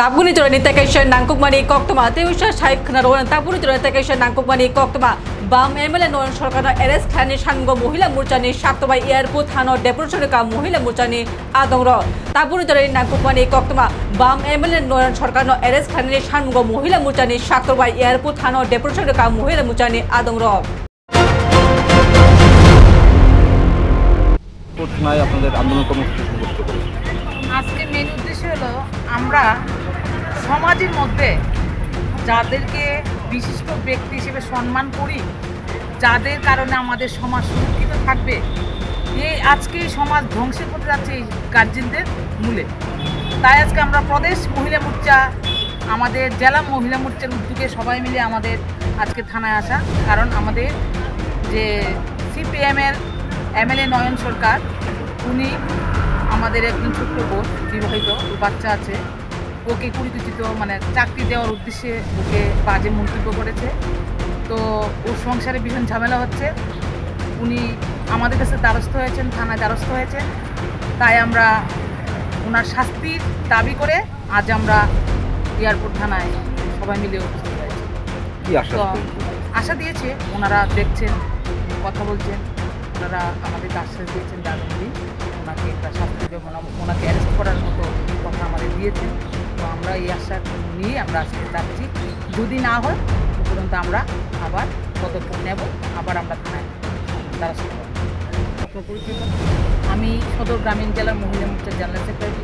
Tabuni to Nitakation, Nankukmani, Koktama, Tevisha, Shaik Kanaron, Tabuni to Nitakation, Nankukmani, Koktama, Bam Emil and Non Shorkana, Eres Klanish Hango, Mohila Murchani, Shaktoba Airport, Hano, Deportoka, Mohila Murchani, Adoro, Tabuni to Nankukmani, Koktama, Bam Emil and Non Shorkano, Eres Klanish Hango, Mohila Murchani, Shaktoba Airport, Hano, Deportoka, Mohila Murchani, Adoro. আজকে main উদ্দেশ্য হলো আমরা সমাজের মধ্যে যাদেরকে বিশিষ্ট ব্যক্তি হিসেবে সম্মান করি, যাদের কারণে আমাদের সমাজ সুরক্ষিত থাকবে, এই আজকে সমাজ ধ্বংসের পথে যাচ্ছে এই গার্জেনদের মূলে। তাই আজকে আমরা প্রদেশ মহিলা মোর্চা, আমাদের জেলা মহিলা মোর্চার উদ্যোগে সবাই মিলে আমাদের আজকে থানায় আসা, কারণ আমাদের যে সিপিএমের এমএলএ নয়ন সরকার, উনি আমাদের একজন ছোট্ট বোন, বিবাহিত বাচ্চা আছে, ওকে কুড়িতুচিত মানে চাকরি দেওয়ার উদ্দেশ্যে ওকে বাজে মন্তব্য করেছে। তো ওর সংসারে ভীষণ ঝামেলা হচ্ছে। উনি আমাদের কাছে দ্বারস্থ হয়েছেন, থানায় দ্বারস্থ হয়েছেন। তাই আমরা ওনার শাস্তির দাবি করে আজ আমরা এয়ারপোর্ট থানায় সবাই মিলে উপস্থিত হয়েছি। তো আশা দিয়েছে, ওনারা দেখছেন, কথা বলছেন, ওনারা আমাদের আশ্বাস দিয়েছেন দারুণ, ওনাকে একটা শাস্তি দেবেন, ওনাকে অ্যারেস্ট করার মতো কথা আমাদের দিয়েছেন। তো আমরা এই আশ্বাস নিয়ে আমরা আজকে যাচ্ছি। যদি না হয় সে পর্যন্ত আমরা আবার পদক্ষেপ নেব, আবার আমরা থানায় দ্বারস্থ হব। আমি সদর গ্রামীণ জেলার মহিলা মোর্চার জেনারেল সেক্রেটারি।